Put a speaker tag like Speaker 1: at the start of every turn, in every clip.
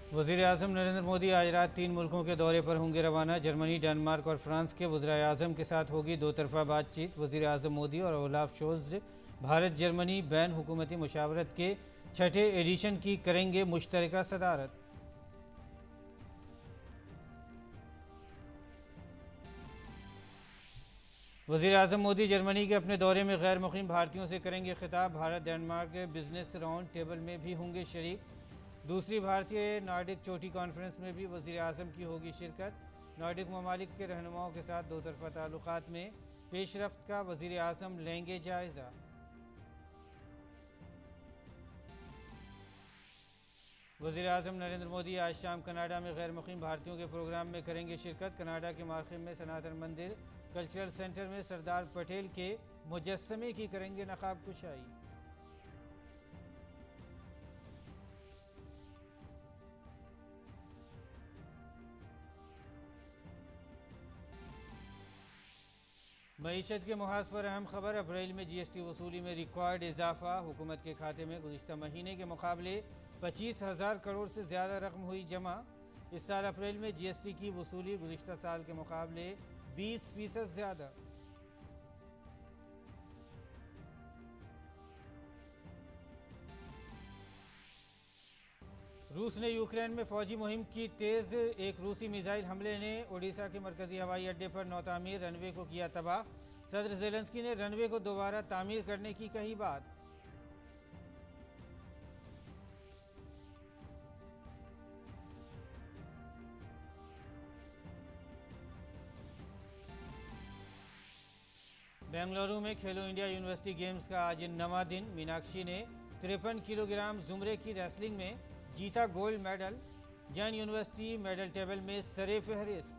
Speaker 1: वज़ीर-ए-आज़म नरेंद्र मोदी आज रात 3 मुल्कों के दौरे पर होंगे रवाना। जर्मनी, डेनमार्क और फ्रांस के वज़ीर-ए-आज़म के साथ होगी दो तरफ़ा बातचीत। वज़ीर-ए-आज़म मोदी और ओलाफ शोल्ज़ भारत जर्मनी बैन हुकूमती मुशावरत के छठे एडिशन की करेंगे मुश्तरका सदारत। वज़ीर-ए-आज़म मोदी जर्मनी के अपने दौरे में गैर मुक़ीम भारतीयों से करेंगे खिताब। भारत डेनमार्क के बिजनेस राउंड टेबल में भी होंगे शरीक। दूसरी भारतीय नॉर्डिक चोटी कॉन्फ्रेंस में भी वज़ीर-ए-आज़म की होगी शिरकत। नॉर्डिक ममालिक के रहनुमाओं के साथ दो तरफ़ा ताल्लुकात में पेशरफ्त का वज़ीर-ए-आज़म लेंगे जायज़ा। वज़ीर-ए-आज़म नरेंद्र मोदी आज शाम कनाडा में गैर मुक़ीम भारतीयों के प्रोग्राम में करेंगे शिरकत। कनाडा के मार्खे में सनातन मंदिर कल्चरल सेंटर में सरदार पटेल के मुजस्समे की करेंगे नकाब कुशाई। मईशत के मुहाज पर अहम खबर। अप्रैल में जीएसटी वसूली में रिकॉर्ड इजाफा। हुकूमत के खाते में गुज़िश्ता महीने के मुकाबले 25,000 करोड़ से ज़्यादा रकम हुई जमा। इस साल अप्रैल में जीएसटी की वसूली गुज़िश्ता साल के मुकाबले 20% ज़्यादा। रूस ने यूक्रेन में फौजी मुहिम की तेज़। एक रूसी मिसाइल हमले ने ओडिशा के मरकजी हवाई अड्डे पर नौतामीर रनवे को किया तबाह। सदर ज़ेलेंस्की ने रनवे को दोबारा तामीर करने की कही बात। बेंगलुरु में खेलो इंडिया यूनिवर्सिटी गेम्स का आज नवा दिन। मीनाक्षी ने 53 किलोग्राम जुमरे की रेसलिंग में जीता gold medal. Jain university medal table में सरे फहरिस्त।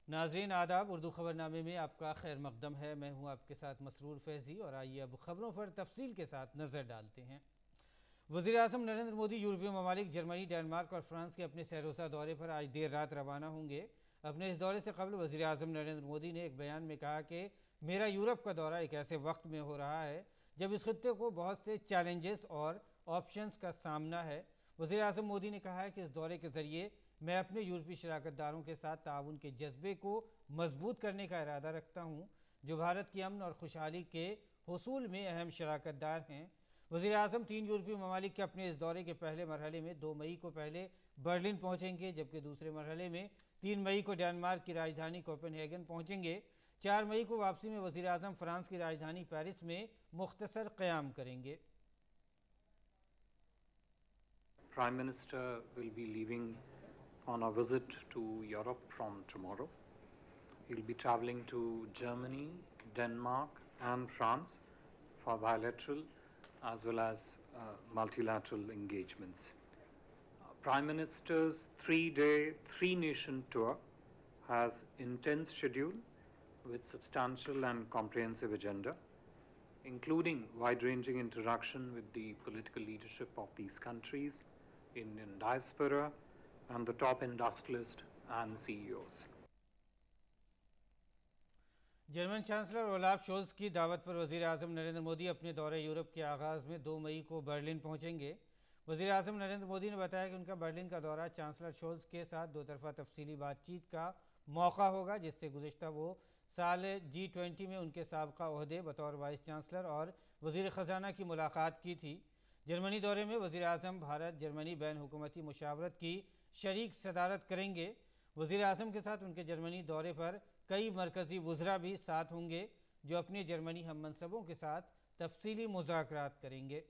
Speaker 1: नाजरीन आदाब, उर्दू खबरनामे में आपका खैर मकदम है। मैं हूं आपके साथ मसरूर फैजी और आइए अब खबरों पर तफसील के साथ नज़र डालते हैं। वज़ीर-ए-आज़म नरेंद्र मोदी यूरोपीय ममालिक जर्मनी, डेनमार्क और फ्रांस के अपने सैरोसा दौरे पर आज देर रात रवाना होंगे। अपने इस दौरे से कबल वज़ीर-ए-आज़म नरेंद्र मोदी ने एक बयान में कहा कि मेरा यूरोप का दौरा एक ऐसे वक्त में हो रहा है जब इस खित्ते को बहुत से चैलेंजेस और ऑप्शंस का सामना है। वज़ीर-ए-आज़म मोदी ने कहा है कि इस दौरे के ज़रिए मैं अपने यूरोपीय शराकतदारों के साथ ताउन के जज्बे को मजबूत करने का इरादा रखता हूँ, जो भारत की अमन और खुशहाली के हुसूल में अहम शराकतदार हैं। वज़ीर-ए-आज़म 3 यूरोपीय ममालिक के अपने इस दौरे के पहले मरहले में 2 मई को पहले बर्लिन पहुँचेंगे, जबकि दूसरे मरहले में 3 मई को डेनमार्क की राजधानी कोपेनहेगन पहुँचेंगे। 4 मई को वापसी में वज़ीर-ए-आज़म फ्रांस की राजधानी पेरिस में मुख्तसर क़याम करेंगे।
Speaker 2: Prime Minister will be leaving on a visit to Europe from tomorrow. He'll be traveling to Germany, Denmark and France for bilateral as well as multilateral engagements. Prime Minister's 3-day, 3-nation tour has intense schedule with substantial and comprehensive agenda, including wide-ranging interaction with the political leadership of these countries, Indian diaspora, and the top industrialists and CEOs.
Speaker 1: German chancellor Olaf Scholz की दावत पर वज़ीर-ए-आज़म नरेंद्र मोदी अपने दौरे Europe के आगाज़ में 2 मई को बर्लिन पहुंचेंगे। वज़ीर-ए-आज़म नरेंद्र मोदी ने बताया कि उनका बर्लिन का दौरा चांसलर शोल्ज़ के साथ दो तरफ़ा तफसीली बातचीत का मौका होगा, जिससे गुज़िश्ता वो साल G20 में उनके साबका ओहदे बतौर वाइस चांसलर और वज़ीर ख़जाना की मुलाकात की थी। जर्मनी दौरे में वज़ीर-ए-आज़म भारत जर्मनी बैन हुकूमती मुशावरत की शरीक सदारत करेंगे। वज़ीर-ए-आज़म के साथ उनके जर्मनी दौरे पर कई मरकज़ी वज़रा भी साथ होंगे, जो अपने जर्मनी हम मनसबों के साथ तफसीली मुज़ाकरात करेंगे।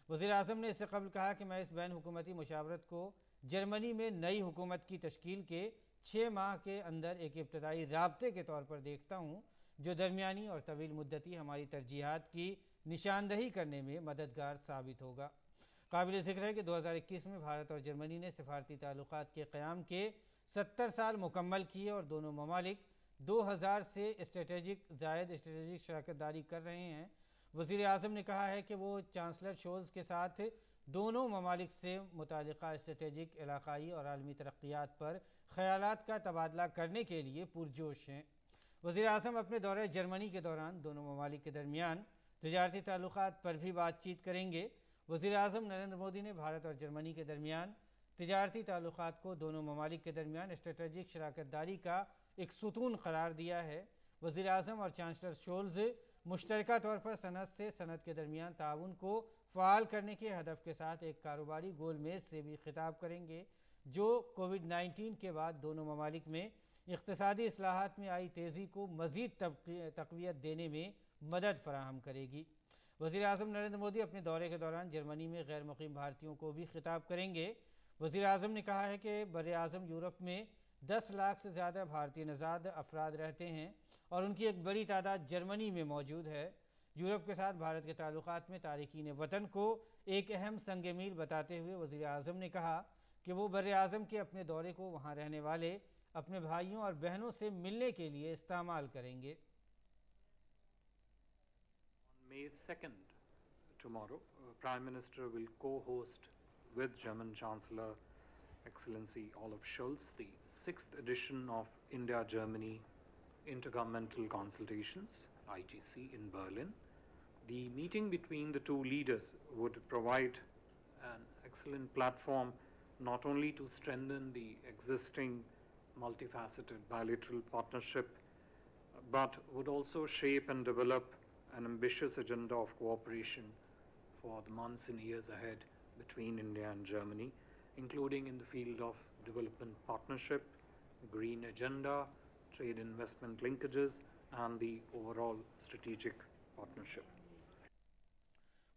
Speaker 1: वज़ीर-ए-आज़म ने इससे कबल कहा कि मैं इस बैन हुकूमती मुशावरत को जर्मनी में नई हुकूमत की तश्कील के 6 माह के अंदर एक इब्तदाई राब्ते के तौर पर देखता हूँ, जो दरमियानी और तवील मुद्दती हमारी तरजीहात की निशानदही करने में मददगार साबित होगा। काबिल ज़िक्र है कि 2021 में भारत और जर्मनी ने सिफारती ताल्लुकात के क़याम के 70 साल मुकम्मल किए और दोनों ममालिक 2000 से स्ट्रेटेजिक शराकतदारी कर रहे हैं। वज़ीर-ए-आज़म ने कहा है कि वो चांसलर शोल्ज़ के साथ दोनों ममालिक से मुतालिका स्ट्रेटेजिक, इलाक़ाई और आलमी तरक्यात पर ख़यालात का तबादला करने के लिए पुरजोश हैं। वज़ीर-ए-आज़म अपने दौरे जर्मनी के दौरान दोनों ममालिक के दरमियान तजारती ताल्लुकात पर भी बातचीत करेंगे। वज़ीर-ए-आज़म नरेंद्र मोदी ने भारत और जर्मनी के दरमियान तजारती ताल्लुकात को दोनों ममालिक के दरमियान स्ट्रेटजिक शराकत दारी का एक सुतून करार दिया है। वज़ीर-ए-आज़म और चांसलर शोल्ज़ मुश्तरका तौर पर सनत से सनत के दरमियान ताउन को फ़ाल करने के हदफ के साथ एक कारोबारी गोल मेज़ से भी खिताब करेंगे, जो कोविड-19 के बाद दोनों ममालिक में इक़्तिसादी इस्लाहात में आई तेज़ी को मज़ीद तक़वियत देने में मदद फराहम करेगी। वज़ीर-ए-आज़म नरेंद्र मोदी अपने दौरे के दौरान जर्मनी में गैर मुक़ीम भारतीयों को भी खिताब करेंगे। वज़ीर-ए-आज़म ने कहा है कि बर-ए-आज़म यूरोप में 10 लाख से ज़्यादा भारतीय नज़ाद अफराद रहते हैं और उनकी एक बड़ी तादाद जर्मनी में मौजूद है। यूरोप के साथ भारत के ताल्लुकात में तारिकीन वतन को एक अहम संग मील बताते हुए वज़ीर-ए-आज़म ने कहा कि वो बर-ए-आज़म के अपने दौरे को वहाँ रहने वाले अपने भाइयों और बहनों से मिलने के लिए इस्तेमाल करेंगे।
Speaker 2: On May 2nd, tomorrow, Prime Minister will co-host with German Chancellor Excellency Olaf Scholz the 6th edition of India-Germany Intergovernmental Consultations, IGC, in Berlin. The meeting between the two leaders would provide an excellent platform not only to strengthen the existing multifaceted bilateral partnership, but would also shape and develop an ambitious agenda of cooperation for the months and years ahead between India and Germany, including in the field of development partnership, green agenda, trade investment linkages, and the overall strategic partnership.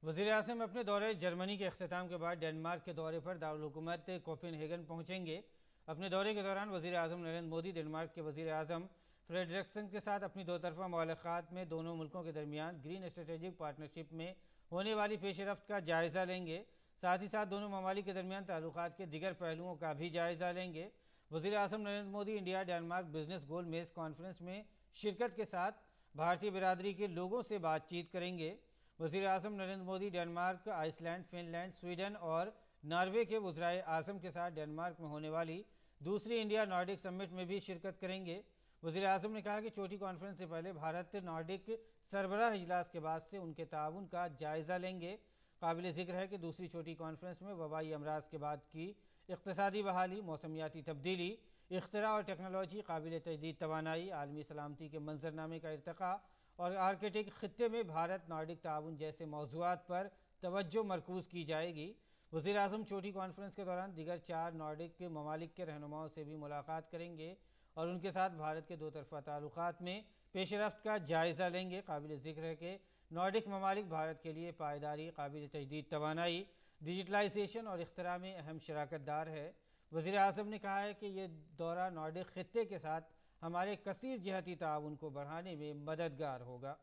Speaker 1: वज़ीर-ए-आज़म अपने दौरे Germany के अख्तिताम के बाद Denmark के दौरे पर दारुल हुकूमत कोपेनहेगन पहुँचेंगे। अपने दौरे के दौरान वज़ीर-ए-आज़म नरेंद्र मोदी डेनमार्क के वज़ीर-ए-आज़म फ्रेडरिक्सन के साथ अपनी दोतरफा मुलाकात में दोनों मुल्कों के दरमियान ग्रीन स्ट्रेटेजिक पार्टनरशिप में होने वाली पेशरफ्त का जायज़ा लेंगे। साथ ही साथ दोनों ममालिक के दरमियान ताल्लुकात के दिगर पहलुओं का भी जायज़ा लेंगे। वज़ीर-ए-आज़म Narendra Modi India Denmark business गोल मेज़ कॉन्फ्रेंस में शिरकत के साथ भारतीय बिरादरी के लोगों से बातचीत करेंगे। वज़ीर-ए-आज़म Narendra Modi Denmark, Iceland, Finland, Sweden और नॉर्वे के वज़राए-आज़म के साथ डेनमार्क में होने वाली दूसरी इंडिया नॉर्डिक समिट में भी शिरकत करेंगे। वज़ीर-ए-आज़म ने कहा कि छोटी कॉन्फ्रेंस से पहले भारत नॉर्डिक सरबराह इजलास के बाद से उनके ताउन का जायज़ा लेंगे। काबिल ज़िक्र है कि दूसरी छोटी कॉन्फ्रेंस में वबाई अमराज के बाद की इक़्तिसादी बहाली, मौसमियाती तब्दीली, इख्तिरा और टेक्नोलॉजी, काबिल तजदीद तवानाई, आलमी सलामती के मंजरनामे का इर्तक़ा और आर्कटिक ख़ित्ते में भारत नॉर्डिक ताउन जैसे मौज़ूआत पर तवज्जो मरकूज़ की जाएगी। वज़ीर-ए-आज़म छोटी कॉन्फ्रेंस के दौरान दिगर 4 नॉर्डिक के ममालिक के रहनुमाओं से भी मुलाकात करेंगे और उनके साथ भारत के दोतरफा ताल्लुकात में पेशरफ्त का जायज़ा लेंगे। काबिल ज़िक्र है कि नॉर्डिक ममालिक भारत के लिए पायदारी, काबिल तजदीद तवानाई, डिजिटलाइजेशन और इख्तिरा में अहम शराकतदार है। वज़ीर-ए-आज़म ने कहा है कि ये दौरा नॉर्डिक ख़ित्ते के साथ हमारे कसीर जिहती ताउन को बढ़ाने में मददगार होगा।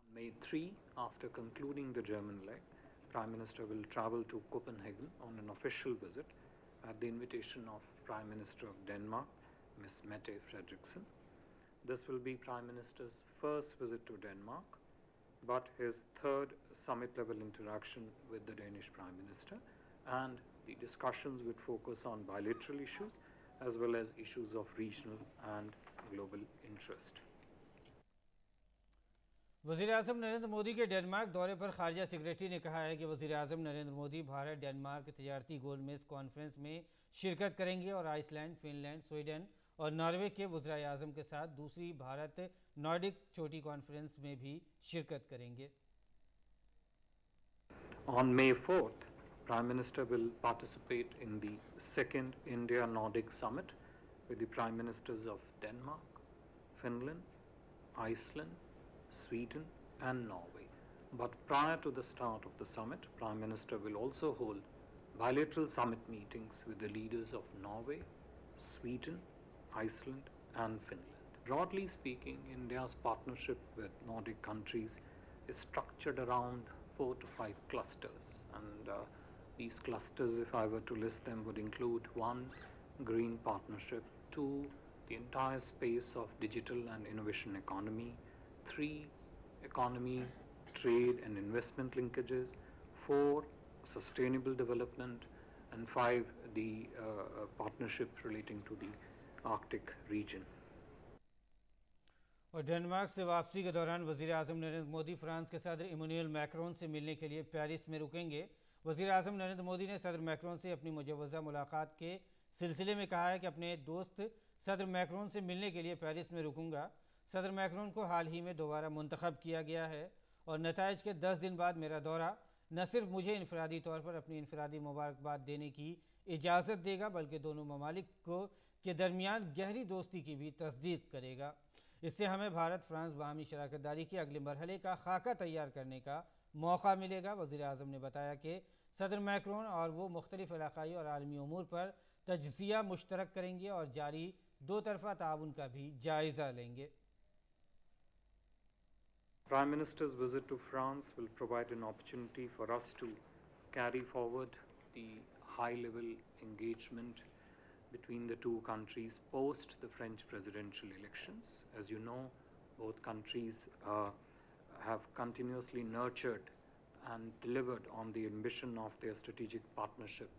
Speaker 2: On May 3, after concluding the German leg, Prime Minister will travel to Copenhagen on an official visit at the invitation of Prime Minister of Denmark, Ms. Mette Frederiksen. This will be Prime Minister's first visit to Denmark, but his third summit-level interaction with the Danish Prime Minister, and the discussions would focus on bilateral issues as well as issues of regional and global interest.
Speaker 1: वज़ीर-ए-आज़म नरेंद्र मोदी के Denmark दौरे पर खारजा secretary ने कहा है कि वज़ीर-ए-आज़म Narendra Modi Bharat Denmark तजारती गोलमेज़ कॉन्फ्रेंस में शिरकत करेंगे और आइसलैंड, फिनलैंड, स्वीडन और नॉर्वे के वज़राए-आज़म के साथ दूसरी भारत नॉर्डिक छोटी कॉन्फ्रेंस में भी शिरकत करेंगे।
Speaker 2: On May 4th, Prime Minister will participate in the second India-Nordic Summit with the Prime Ministers of Denmark, Finland, Iceland, Sweden and Norway. But prior to the start of the summit, Prime Minister will also hold bilateral summit meetings with the leaders of Norway, Sweden, Iceland and Finland. Broadly speaking, India's partnership with Nordic countries is structured around 4 to 5 clusters, and these clusters, if I were to list them, would include 1, green partnership, 2, the entire space of digital and innovation economy, 3, economy, trade and investment linkages, 4, sustainable development, and 5, the partnership relating to the Arctic region.
Speaker 1: और Denmark से वापसी के दौरान वज़ीर आज़म Narendra Modi France के सदर Emmanuel Macron से मिलने के लिए पेरिस में रुकेंगे। वज़ीर आज़म नरेंद्र मोदी ने सदर मैक्रोन से अपनी मुजव्वज़ा मुलाकात के सिलसिले में कहा है कि अपने दोस्त सदर मैक्रोन से मिलने के लिए पेरिस में रुकूंगा। सदर मैक्रोन को हाल ही में दोबारा मुंतखब किया गया है और नताइज के 10 दिन बाद मेरा दौरा न सिर्फ मुझे इनफरादी तौर पर अपनी इनफरादी मुबारकबाद देने की इजाज़त देगा बल्कि दोनों ममालिक को के दरमियान गहरी दोस्ती की भी तस्दीक करेगा। इससे हमें भारत फ्रांस बाहमी शराकतदारी के अगले मरहले का खाका तैयार करने का मौका मिलेगा। वज़ीर आज़म ने बताया कि सदर मैक्रोन और वो मुख्तलिफ इलाक़ाई और आलमी उमूर पर तज्ज़िया मुश्तरक करेंगे और जारी दो तरफ़ा ताउन का भी जायज़ा लेंगे।
Speaker 2: Prime Minister's visit to France will provide an opportunity for us to carry forward the high-level engagement between the two countries post the French presidential elections. As you know, both countries have continuously nurtured and delivered on the ambition of their strategic partnership,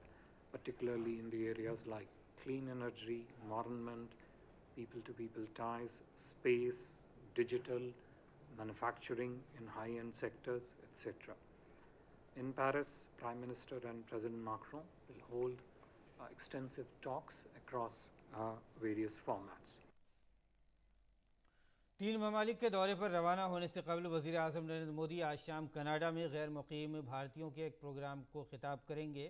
Speaker 2: particularly in the areas like clean energy, environment, people-to-people ties, space, digital, manufacturing in high-end sectors, etc. In Paris, Prime Minister and President Macron will hold extensive talks across various formats.
Speaker 1: 3 ममालिक के दौरे पर रवाना होने से कबल वज़ीर आज़म नरेंद्र मोदी आज शाम कनाडा में गैर मुक़ीम भारतीयों के एक प्रोग्राम को खिताब करेंगे।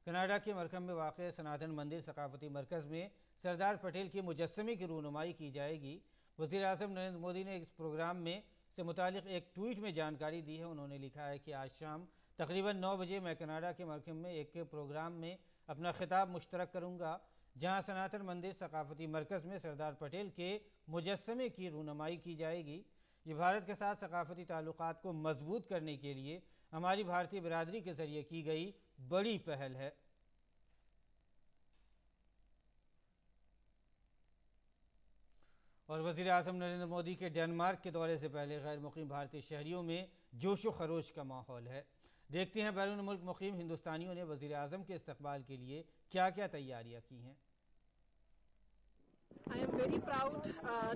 Speaker 1: कनाडा के मरकम में वाक़ सनातन मंदिर सकाफ़ती मरकज़ में सरदार पटेल के मुजस्समे की रूनुमाई की जाएगी। वज़ीर आज़म नरेंद्र मोदी ने इस प्रोग्राम में से मुतालिक एक ट्वीट में जानकारी दी है। उन्होंने लिखा है कि आज शाम तकरीबन 9 बजे मैं कनाडा के मरकम में एक प्रोग्राम में अपना खिताब मुश्तरक करूँगा जहाँ सनातन मंदिर सकाफ़ती मरकज़ में सरदार पटेल के मुजस्समे की रूनुमाई की जाएगी। ये भारत के साथ सकाफ़ती ताल्लुक़ात को मजबूत करने के लिए हमारी भारतीय बिरादरी के ज़रिए की गई बड़ी पहल है। और वज़ीर आज़म नरेंद्र मोदी के डेनमार्क के दौरे से पहले गैर मुक़ीम भारतीय शहरियों में जोश व खरोश का माहौल है। देखते हैं बैरून मुल्क मुक़ीम हिंदुस्तानियों ने वज़ीर आज़म के इस्तकबाल के लिए क्या क्या तैयारियाँ की हैं।
Speaker 3: I am very proud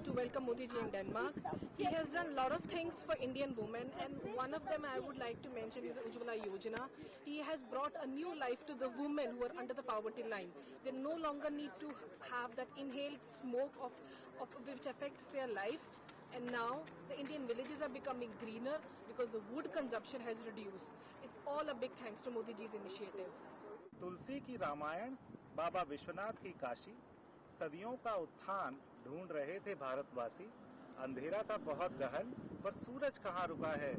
Speaker 3: to welcome Modi ji in Denmark. He has done a lot of things for Indian women, and one of them I would like to mention is Ujjwala Yojana. He has brought a new life to the women who are under the poverty line. They no longer need to have that inhaled smoke of which affects their life. And now the Indian villages are becoming greener because the wood consumption has reduced. It's all a big thanks to Modi ji's initiatives.
Speaker 4: तुलसी की रामायण, बाबा विश्वनाथ की काशी, सदियों का उत्थान ढूंढ रहे थे भारतवासी। अंधेरा था बहुत गहन, पर सूरज कहाँ रुका है।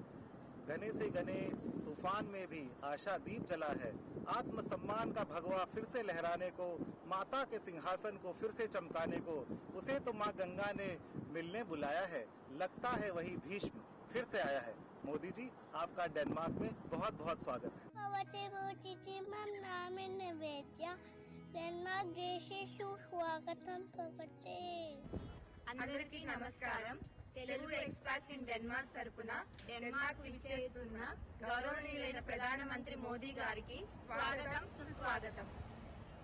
Speaker 4: घने से घने तूफान में भी आशा दीप जला है। आत्मसम्मान का भगवा फिर से लहराने को, माता के सिंहासन को फिर से चमकाने को, उसे तो माँ गंगा ने मिलने बुलाया है। लगता है वही भीष्म फिर से आया है। मोदी जी, आपका डेनमार्क में बहुत बहुत स्वागत है।
Speaker 5: डेनमार्क देशेषु स्वागतं भवते।
Speaker 6: అందరికీ నమస్కారం। తెలుగు ఎక్స్పర్ట్స్ ఇన్ డెన్మార్క్ తరపున డెన్మార్క్ విచ్చేస్తున్న గౌరవనీయులైన ప్రధానమంత్రి మోదీ గారికి స్వాగతం సుస్వాగతం।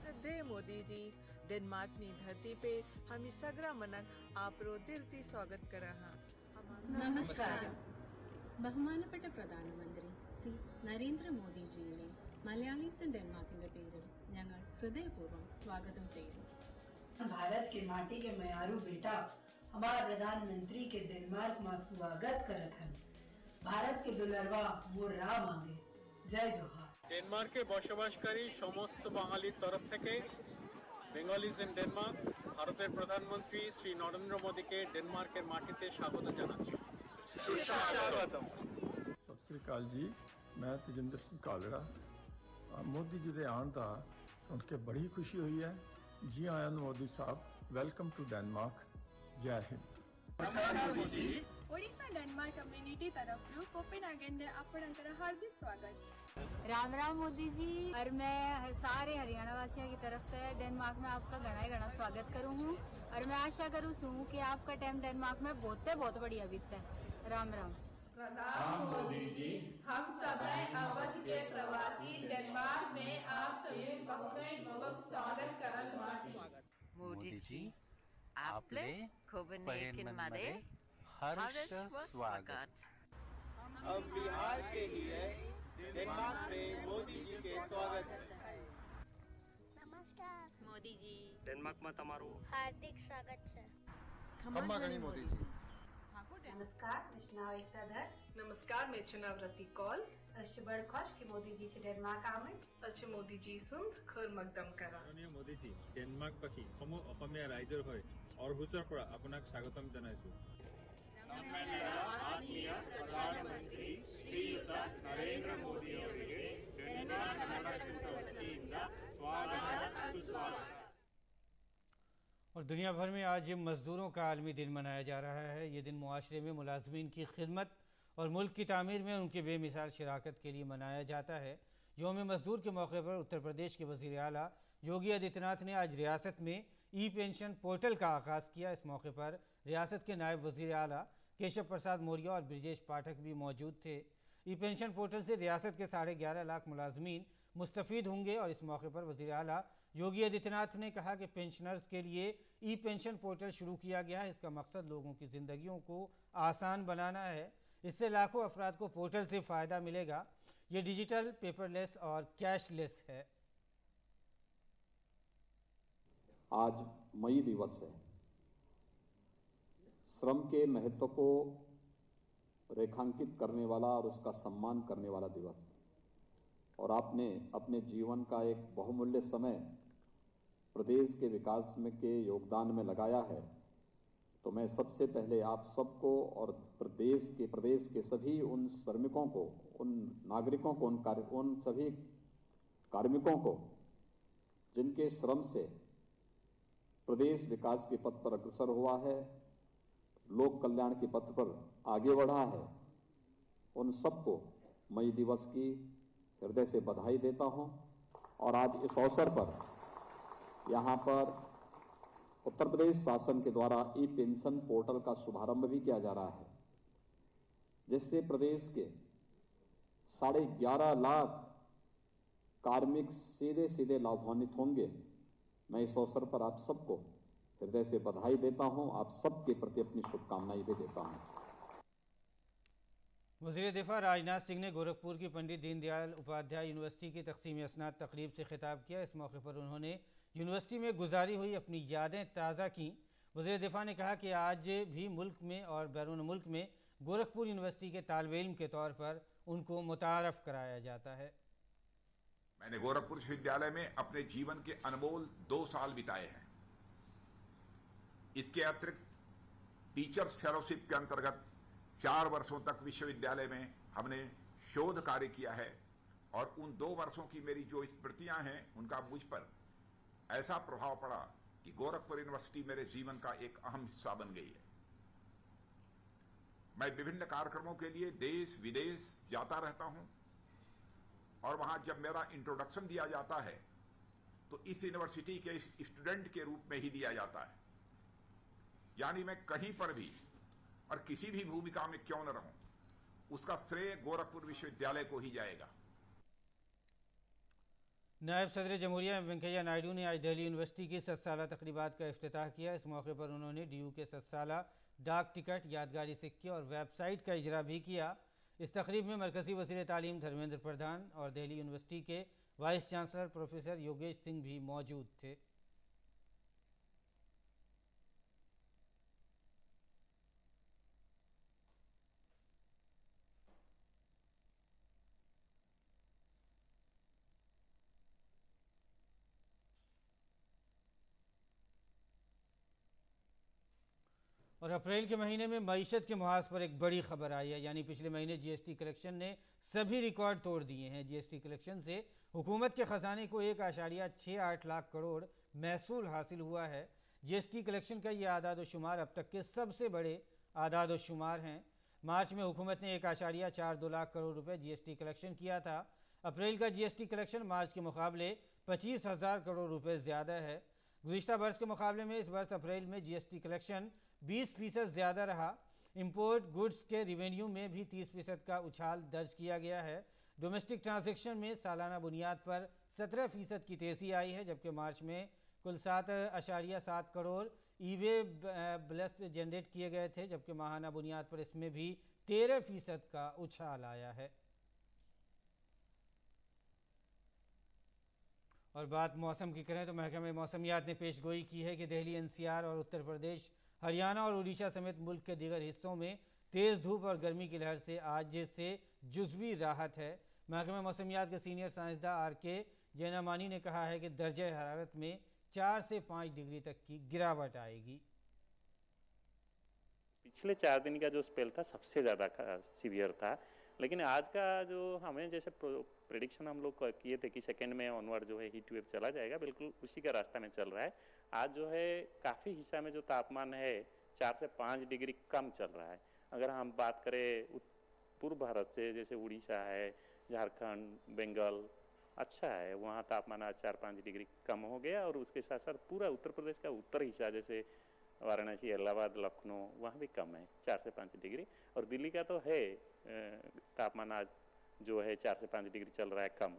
Speaker 7: श्रद्धेय मोदी जी, डेनमार्क नी धरती पे हम सगळा मनक आपरो दिलती स्वागत करा हा।
Speaker 8: നമസ്കാരം. ബഹുമാനപ്പെട്ട പ്രധാനമന്ത്രി ശ്രീ നരേന്ദ്ര മോദിജിയെ മലയാളീസ് ഡെൻമാർക്കിന്റെ പേരിൽ ഞങ്ങൾ ഹൃദയപൂർവ്വം സ്വാഗതം ചെയ്യുന്നു।
Speaker 9: भारत के माटी के मयारू बेटा हमारा प्रधानमंत्री के डेनमार्क में स्वागत करत हन। भारत के दुलरवा मोर राह मांगे। जय जोहार।
Speaker 10: डेनमार्के बसबासकारी समस्त बांगालिर तरफ थेके बेंगलिज इन डेनमार्क भारतेर प्रधानमंत्री श्री नरेंद्र मोदी के डेनमार्केर माटीते स्वागत जानाচ্ছি। सुस्वागतम।
Speaker 11: सत श्री अकाल जी, मैं तेजिंदर सिंह कालड़ा। मोदी जी के आने का सुन के बड़ी खुशी हुई है। जी आया मोदी साहब, वेलकम टू डेनमार्क। जय हिंद।
Speaker 12: मोदी जी, ओडिशा डेनमार्क कम्युनिटी तरफ कोपेनहेगन ने आपणकर हार्दिक स्वागत।
Speaker 13: राम राम मोदी जी, और मैं सारे हरियाणा वासियों की तरफ से डेनमार्क में आपका घना स्वागत करूँ हूँ और मैं आशा करूँ कि आपका टाइम डेनमार्क में बहुत बढ़िया बीतता है। राम राम।
Speaker 14: प्रणाम मोदी जी, हम सब अवध के प्रवासी डेनमार्क में आप सभी बहुत स्वागत करत बाटी।
Speaker 15: मोदी जी, आपले कोपेनहेगन मध्ये हर्ष स्वागत।
Speaker 16: अब बिहार के लिए डेनमार्क में मोदी जी के स्वागत है।
Speaker 5: नमस्कार
Speaker 17: मोदी जी,
Speaker 18: डेनमार्क में તમારું
Speaker 5: हार्दिक स्वागत है।
Speaker 16: खम्मा गणी मोदी जी।
Speaker 9: नमस्कार, मैं चुनाव एकता धर।
Speaker 3: नमस्कार, मैं चुनावरती कॉल।
Speaker 9: अष्ट बड़ खुश कि मोदी जी से डेनमार्क आवे।
Speaker 3: अच्छे मोदी जी सुन खर मकदम करा।
Speaker 19: माननीय मोदी जी, डेनमार्क पाखी सम অসমীয়া ৰাইজৰ হৈ অৰহুচৰ পৰা আপোনাক স্বাগতম জনাইছো।
Speaker 16: आत्मीय प्रधानमंत्री श्रीयुत नरेंद्र मोदी ಅವರಿಗೆ ಡೆನ್ಮಾರ್ಕ್ ಕರ್ನಾಟಕದ ವತಿಯಿಂದ स्वागत सुस्वागत।
Speaker 1: और दुनिया भर में आज मज़दूरों का आलमी दिन मनाया जा रहा है। ये दिन मुआशरे में मुलाजमीन की खिदमत और मुल्क की तामीर में उनकी बेमिसाल शराकत के लिए मनाया जाता है। यौम मज़दूर के मौके पर उत्तर प्रदेश के वज़ीर आला योगी आदित्यनाथ ने आज रियासत में ई पेंशन पोर्टल का आगाज़ किया। इस मौके पर रियासत के नायब वज़ीर आला केशव प्रसाद मौर्य और ब्रिजेश पाठक भी मौजूद थे। ई पेंशन पोर्टल से रियासत के 11.5 लाख मुलाजमीन मुस्तफ़ीद होंगे और इस मौके पर वज़ीर आला योगी आदित्यनाथ ने कहा कि पेंशनर्स के लिए ई पेंशन पोर्टल शुरू किया गया है। इसका मकसद लोगों की ज़िंदगियों को आसान बनाना है। इससे लाखों अफराद को पोर्टल से फ़ायदा मिलेगा। ये डिजिटल, पेपरलेस और कैशलेस है।
Speaker 20: आज मई दिवस है। श्रम के महत्व को रेखांकित करने वाला और उसका सम्मान करने वाला दिवस है। और आपने अपने जीवन का एक बहुमूल्य समय प्रदेश के विकास में के योगदान में लगाया है। तो मैं सबसे पहले आप सबको और प्रदेश के सभी उन श्रमिकों को, उन नागरिकों को, उन सभी कार्मिकों को जिनके श्रम से प्रदेश विकास के पथ पर अग्रसर हुआ है, लोक कल्याण के पथ पर आगे बढ़ा है, उन सबको मई दिवस की हृदय से बधाई देता हूं। और आज इस अवसर पर यहाँ पर उत्तर प्रदेश शासन के द्वारा ई पेंशन पोर्टल का शुभारंभ भी किया जा रहा है, जिससे प्रदेश के 11.5 लाख कार्मिक सीधे सीधे लाभान्वित होंगे। मैं इस अवसर पर आप सबको हृदय से बधाई देता हूं, आप सबके प्रति अपनी शुभकामनाएं भी देता हूं।
Speaker 1: वज़ीर दिफा राजनाथ सिंह ने गोरखपुर की पंडित दीनदयाल उपाध्याय यूनिवर्सिटी की तक़सीम असनाद तकरीब से खिताब किया। इस मौके पर उन्होंने यूनिवर्सिटी में गुजारी हुई अपनी यादें ताज़ा की। वज़ीर दिफा ने कहा कि आज भी मुल्क में और बैरून मुल्क में गोरखपुर यूनिवर्सिटी के तालिब इल्म के तौर पर उनको मुतारफ़ कराया जाता है।
Speaker 21: मैंने गोरखपुर विश्वविद्यालय में अपने जीवन के अनमोल 2 साल बिताए हैं। इसके अतिरिक्त टीचर्स फेलोशिप के अंतर्गत 4 वर्षों तक विश्वविद्यालय में हमने शोध कार्य किया है। और उन 2 वर्षों की मेरी जो स्मृतियां हैं उनका मुझ पर ऐसा प्रभाव पड़ा कि गोरखपुर यूनिवर्सिटी मेरे जीवन का एक अहम हिस्सा बन गई है। मैं विभिन्न कार्यक्रमों के लिए देश विदेश जाता रहता हूं और वहां जब मेरा इंट्रोडक्शन दिया जाता है तो इस यूनिवर्सिटी के स्टूडेंट के रूप में ही दिया जाता है। यानी मैं कहीं पर भी और किसी भी भूमिका में क्यों न रहूं, उसका श्रेय गोरखपुर विश्वविद्यालय को ही जाएगा।
Speaker 1: नायब सदर जमहूरिया वेंकैया नायडू ने आज दिल्ली यूनिवर्सिटी की 7 साला तकरीबात का इफ्तिताह किया। इस मौके पर उन्होंने DU के 7 साला डाक टिकट, यादगारी सिक्के और वेबसाइट का इजरा भी किया। इस तकरीब में मरकजी वज़ीर तालीम धर्मेंद्र प्रधान और दिल्ली यूनिवर्सिटी के vice chancellor professor Yogesh Singh भी मौजूद थे। और अप्रैल के महीने में मईशत के मुहाज पर एक बड़ी खबर आई है। यानी पिछले महीने GST कलेक्शन ने सभी रिकॉर्ड तोड़ दिए हैं। GST कलेक्शन से हुकूमत के ख़जाने को 1.68 लाख करोड़ महसूल हासिल हुआ है। GST कलेक्शन का ये आदाद शुमार अब तक के सबसे बड़े आदाद शुमार हैं। मार्च में हुकूमत ने 1.42 लाख करोड़ रुपए GST कलेक्शन किया था। अप्रैल का GST कलेक्शन मार्च के मुकाबले 25,000 करोड़ रुपए ज़्यादा है। गुज़िश्ता बरस के मुकाबले में इस वर्ष अप्रैल में GST कलेक्शन 20% ज़्यादा रहा। इंपोर्ट गुड्स के रिवेन्यू में भी 30% का उछाल दर्ज किया गया है। डोमेस्टिक ट्रांजैक्शन में सालाना बुनियाद पर 17% की तेज़ी आई है, जबकि मार्च में कुल 7.7 करोड़ ईवे ब्लस जनरेट किए गए थे, जबकि माहाना बुनियाद पर इसमें भी 13% का उछाल आया है। और बात मौसम की करें तो महकमे मौसमियात ने पेशगोई की है कि दिल्ली, एनसीआर और उत्तर प्रदेश, हरियाणा और उड़ीसा समेत मुल्क के दीगर हिस्सों में तेज़ धूप और गर्मी की लहर से आज से जुज़वी राहत है। महकमे मौसमियात के सीनियर साइंसदान आर.के. जैनामानी ने कहा है कि दर्जे हरारत में 4 से 5 डिग्री तक की गिरावट आएगी।
Speaker 17: पिछले 4 दिन का जो स्पेल था सबसे ज़्यादा सीवियर था, लेकिन आज का जो हमें जैसे प्रेडिक्शन हम लोग किए थे कि सेकेंड में ऑनवर्ड जो है हीट वेव चला जाएगा, बिल्कुल उसी का रास्ता में चल रहा है। आज जो है काफ़ी हिस्सा में जो तापमान है 4 से 5 डिग्री कम चल रहा है। अगर हम बात करें पूर्व भारत से, जैसे उड़ीसा है, झारखंड, बंगाल, अच्छा है, वहाँ तापमान आज 4-5 डिग्री कम हो गया। और उसके साथ साथ पूरा उत्तर प्रदेश का उत्तर हिस्सा जैसे वाराणसी, इलाहाबाद, लखनऊ, वहाँ भी कम है 4 से 5 डिग्री। और दिल्ली का तो है तापमान आज जो है 4 से 5 डिग्री चल रहा है कम।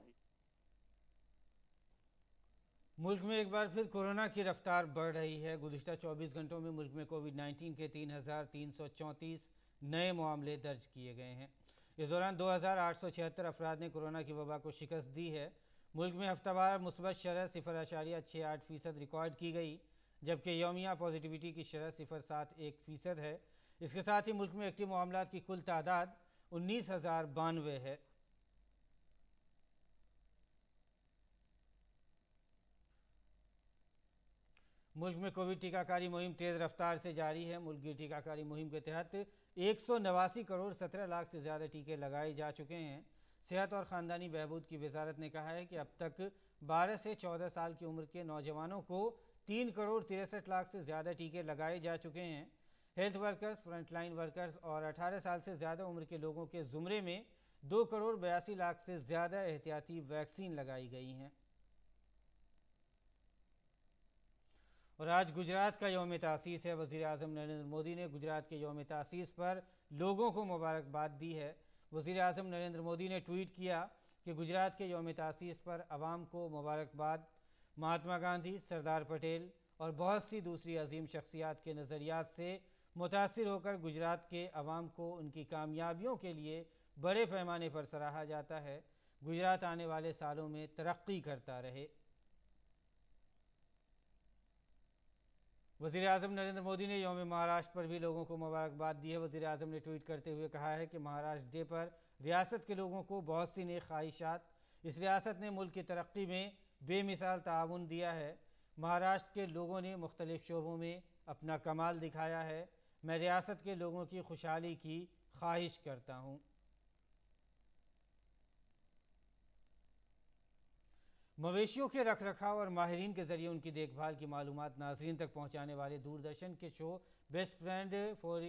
Speaker 1: मुल्क में एक बार फिर कोरोना की रफ्तार बढ़ रही है। गुज़िश्ता 24 घंटों में मुल्क में कोविड-19 के 3,334 नए मामले दर्ज किए गए हैं। इस दौरान 2,876 अफराद ने कोरोना की वबा को शिकस्त दी है। मुल्क में हफ्तावार मुस्बत शरह 0.68% रिकॉर्ड की गई, जबकि यौमिया पॉजिटिविटी की शरह 0.71% है। इसके साथ ही मुल्क में एक्टिव मामलात की कुल तादाद 19,092 है। मुल्क में कोविड टीकाकारी मुहिम तेज़ रफ्तार से जारी है। मुल्क की टीकाकारी मुहिम के तहत 189 करोड़ 17 लाख से ज़्यादा टीके लगाए जा चुके हैं। सेहत और ख़ानदानी बहबूद की वजारत ने कहा है कि अब तक 12 से 14 साल की उम्र के नौजवानों को 3 करोड़ 63 लाख से ज़्यादा टीके लगाए जा चुके हैं। हेल्थ वर्कर्स, फ्रंटलाइन वर्कर्स और 18 साल से ज़्यादा उम्र के लोगों के ज़ुमरे में 2 करोड़ 82 लाख से ज़्यादा एहतियाती वैक्सीन लगाई गई हैं। और आज गुजरात का यौम तासीस है। वज़ीर आज़म नरेंद्र मोदी ने गुजरात के यौम तासीस पर लोगों को मुबारकबाद दी है। वज़ीर आज़म नरेंद्र मोदी ने ट्वीट किया कि गुजरात के यौम तासीस पर आवाम को मुबारकबाद। महात्मा गांधी, सरदार पटेल और बहुत सी दूसरी अजीम शख्सियात के नज़रियात से मुतासिर होकर गुजरात के अवाम को उनकी कामयाबियों के लिए बड़े पैमाने पर सराहा जाता है। गुजरात आने वाले सालों में तरक्की करता रहे। वज़ीर आज़म नरेंद्र मोदी ने यौम महाराष्ट्र पर भी लोगों को मुबारकबाद दी है। वज़ीर आज़म ने ट्वीट करते हुए कहा है कि महाराष्ट्र डे पर रियासत के लोगों को बहुत सी नेक ख्वाहिशात। इस रियासत ने मुल्क की तरक्की में बेमिसाल ताउन दिया है। महाराष्ट्र के लोगों ने मुख्तलिफ शोबों में अपना कमाल दिखाया है। मैं रियासत के लोगों की खुशहाली की ख्वाहिश करता हूँ। मवेशियों के रखरखाव और माहिरीन के ज़रिए उनकी देखभाल की मालूमात नाज़रीन तक पहुँचाने वाले दूरदर्शन के show best friend for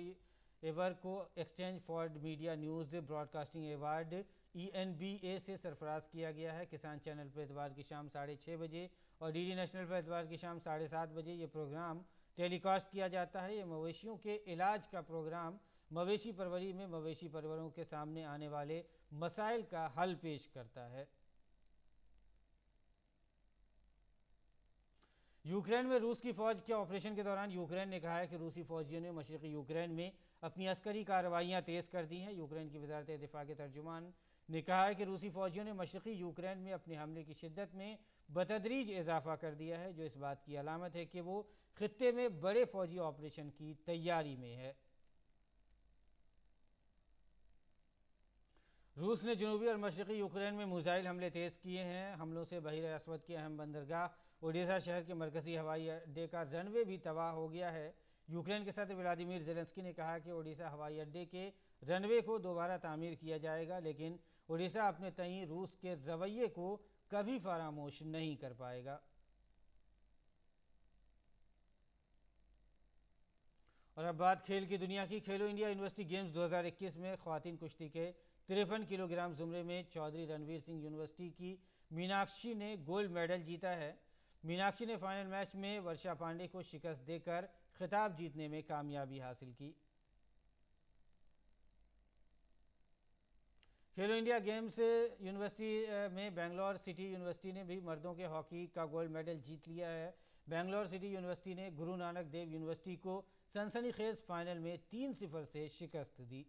Speaker 1: ever को exchange for media news broadcasting award ENBA से सरफराज किया गया है। किसान चैनल पर इतवार की शाम 6:30 बजे और DD नेशनल पर इतवार की शाम 7:30 बजे ये प्रोग्राम टेलीकास्ट किया जाता है। ये मवेशियों के इलाज का प्रोग्राम मवेशी परवरी में मवेशी परवरों के सामने आने वाले मसाइल का हल पेश करता है। यूक्रेन में रूस की फ़ौज के ऑपरेशन के दौरान यूक्रेन ने कहा है कि रूसी फ़ौजियों ने मशरक़ी यूक्रेन में अपनी अस्करी कार्रवाइयाँ तेज़ कर दी हैं। यूक्रेन की वज़ारत दिफ़ा के तर्जुमान ने कहा है कि रूसी फ़ौजियों ने मशरक़ी यूक्रेन में अपने हमले की शिद्दत में बतदरीज इजाफा कर दिया है, जो इस बात की अलामत है कि वो ख़ित्ते में बड़े फ़ौजी ऑपरेशन की तैयारी में है। रूस ने जनूबी और मशरक़ी यूक्रेन में मिसाइल हमले तेज़ किए हैं। हमलों से बहिर अस्वद के अहम बंदरगाह ओडेसा शहर के मरकज़ी हवाई अड्डे का रनवे भी तबाह हो गया है। यूक्रेन के सदर व्लादिमीर ज़ेलेंस्की ने कहा कि ओडेसा हवाई अड्डे के रनवे को दोबारा तामीर किया जाएगा, लेकिन ओडेसा अपने तईं रूस के रवैये को कभी फरामोश नहीं कर पाएगा। और अब बात खेल की दुनिया की। खेलो इंडिया यूनिवर्सिटी गेम्स 2021 में ख़वातीन कुश्ती के 53 किलोग्राम ज़ुमरे में चौधरी रणवीर सिंह यूनिवर्सिटी की मीनाक्षी ने गोल्ड मेडल जीता है। मीनाक्षी ने फाइनल मैच में वर्षा पांडे को शिकस्त देकर खिताब जीतने में कामयाबी हासिल की। खेलो इंडिया गेम्स यूनिवर्सिटी में बेंगलोर सिटी यूनिवर्सिटी ने भी मर्दों के हॉकी का गोल्ड मेडल जीत लिया है। बेंगलोर सिटी यूनिवर्सिटी ने गुरु नानक देव यूनिवर्सिटी को सनसनीखेज फाइनल में 3-0 से शिकस्त दी।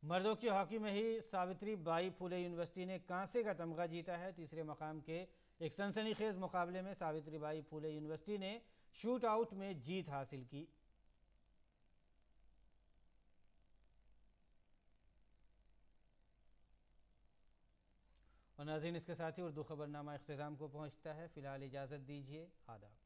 Speaker 1: मर्दों की हॉकी में ही सावित्रीबाई फुले यूनिवर्सिटी ने कांसे का तमगा जीता है। तीसरे मकाम के एक सनसनीखेज मुकाबले में सावित्रीबाई फुले यूनिवर्सिटी ने शूट आउट में जीत हासिल की। और नाज़रीन, इसके साथ ही उर्दू खबरनामा इख्तिताम को पहुंचता है। फिलहाल इजाज़त दीजिए। आदाब।